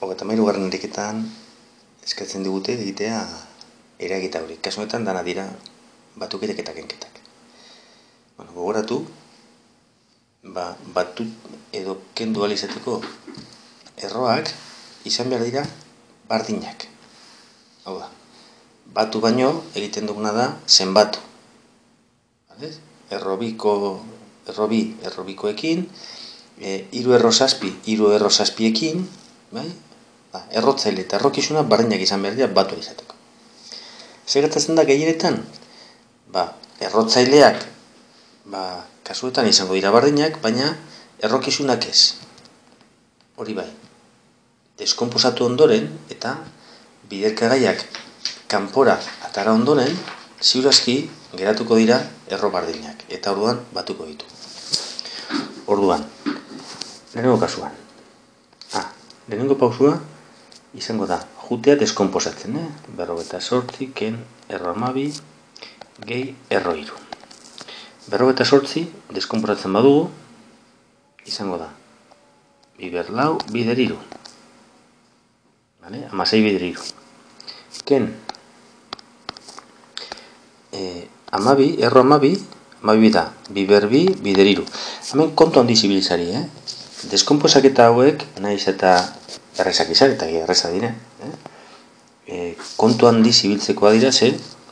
33. eriketan eskatzen digute egitea eragita hori. Kasu honetan dana dira batuketak eta kenketak. Gogoratu, batu edo kendu ahal izateko erroak izan behar dira bardinak. Hau da, batu baino egiten duguna da zenbatu. Errobikoekin, hiru erro zazpiekin, errotzaile eta errokizuna bardinak izan behar dira batu izateko. Zer gertatzen da gehienetan? Errotzaileak kasuetan izango dira bardinak, baina errokizunak ez. Hori bai, deskonposatu ondoren eta biderkagaiak kanpora atara ondoren, ziur aski geratuko dira erro bardinak, eta orduan batuko ditu. Orduan, lehenengo kasuan. Lehenengo pausua izango da, jutea deskonposatzen, 48 ken erro 12 gehi erro 3. 48 deskonposatzen badugu, izango da, bider 4, bider 3. 16 bider 3. Ken, erro 12 da, bider 2, bider 3. Hemen kontu handi zibilizari, deskonposaketa hauek, nahiz eta errezak izan, eta erreza dire, kontu handi zibiltzekoa dira,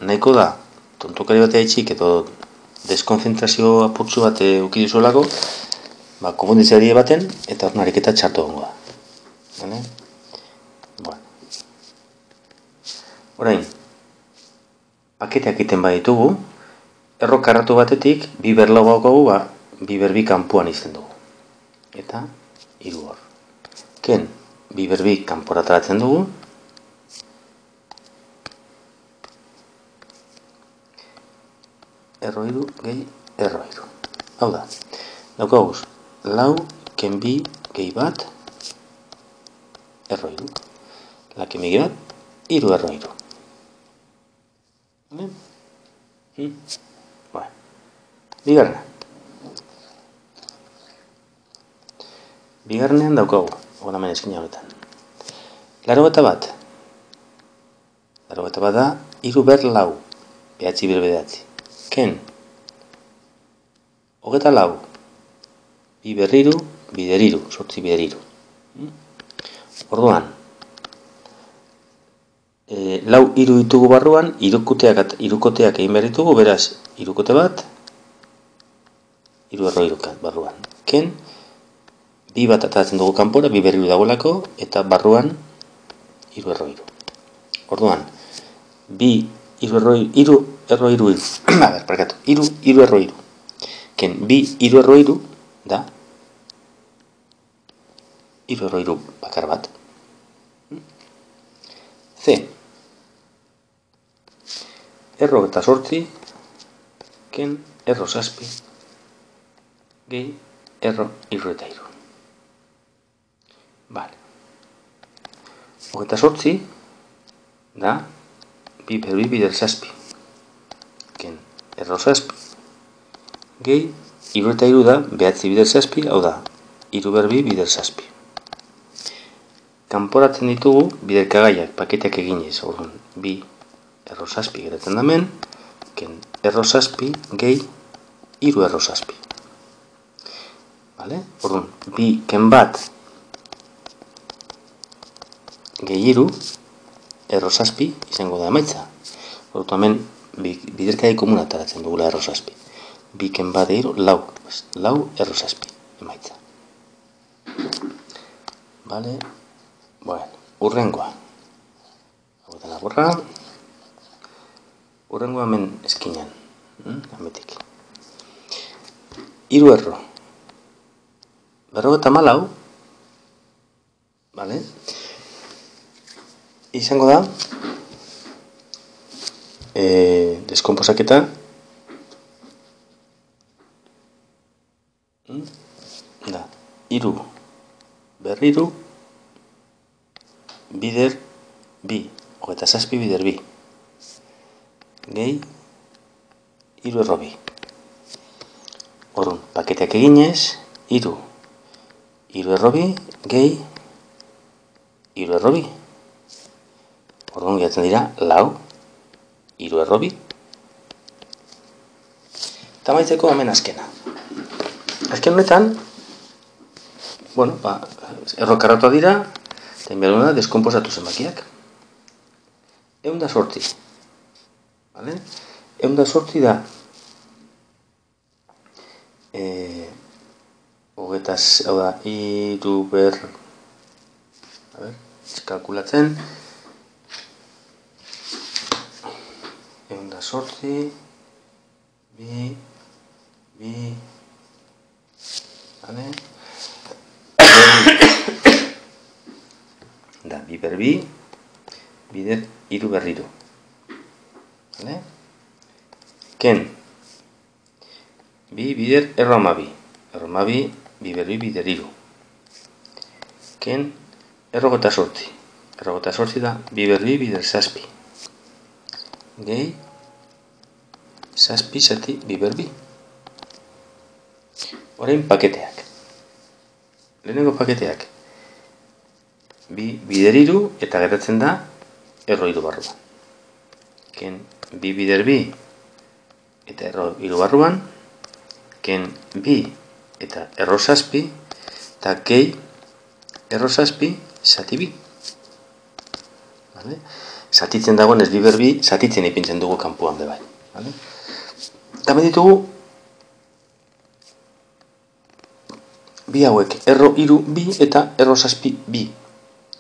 nahiko da, tontokari batea itxik edo deskonzentrazio apurtzu bat ukiduzuelako, konfunditzea baten, eta hor ariketa txartu gongo da. Orain, paketeak egiten baditugu, erro karratu batetik, biber lau gaukagu, biber bi kanpoan izten dugu. Eta, 3 hor. Ken, biber bi kanpora ateratzen dugu, erro 3 gehi erro 3. Hau da, daukaguz, lau, ken bi gehi bat, erro 3. La ken bi gehi bat, 3 erro 3. Bigarrena. Bigarrenean daukagu, hemen eskina honetan. 81. 81 da, 3 ber lau, behatzi ber behatzi. Ken, 24, biber 3, bider 3, sortzi bider 3. Orduan, lau 3 ditugu barruan, hirukoteak egin behar ditugu, beraz, hirukote bat, 3 erro 3 barruan. Ken, bi bat ataratzen dugu kanpora, biber 3 dagoelako, eta barruan, 3 erro 3. Orduan, bi 3 erro 3, parkatu, 3 erro 3. Ken, bi 3 erro 3, da, 3 erro 3 bakar bat. C. Erro eta sortzi, ken, erro zazpi, gehi, erro 3 eta 3. Vale. Eta sortzi, da, biber bi bider zazpi. Ken, erro zazpi, gehi, 3 eta 3 da, behatzi bider zazpi, hau da, 3 ber bi bider zazpi. Kanporatzen ditugu biderkagaiak, paketeak eginez, orduan, bi erro zazpi geratzen damen, ken erro zazpi gehi 3 erro zazpi. Orduan, bi ken bat gehi 3 erro zazpi izango da emaitza. Orduan, hemen biderkagai komuna ataratzen dugula erro zazpi. Bi ken bat gehi 3, lau erro zazpi emaitza. Urrengoa. Hau da laborra. Urrengoa hemen eskinan. Hametik. 3 erro. 54. Izango da. Deskonposaketa. Da. 3 berriru. Bider bi. Eta zazpi bider bi. Gehi 3 erro 2. Orduan, paketeak eginez, 3 erro 2 gehi iru erro bi. Orduan geratzen dira lau, iru erro bi. Eta amaitzeko hemen azkena. Azken honetan, errokarratuak dira, eta inberduna deskomposatu zenbakiak. 108. Vale? 108 da hau da, iru ber kalkulatzen 108 bi vale? Da, bi ber bi bider iru berriru. Vale? Ken bi bider erro amabi. Erro amabi bi ber bi bider iru. Ken errogeta sortzi. Errogeta sortzi da bi ber bi bider zazpi. Gehi zazpi zati bi ber bi. Orain paketeak. Lehenengo paketeak bi bider iru eta geratzen da erro iru barruan. Ken bi bider bi eta erro iru barruan. Ken bi eta erro zazpi eta gehi erro zazpi zati bi. Vale? Zatitzen dagoenez bi ber bi, zatitzen ipintzen dugu kanpoan be bai. Vale? Eta ditugu bi hauek, erro iru bi eta erro zazpi bi.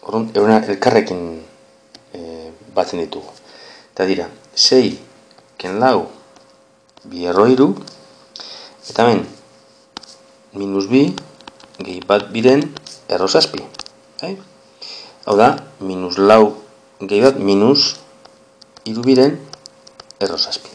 Orduan, eurena elkarrekin batzen ditugu. Eta dira, 6 ken lau bi erro iru, eta hemen minus bi gehi bat biren erro zazpi. Hau da, minus lau gehi bat minus iru biren erro zazpi.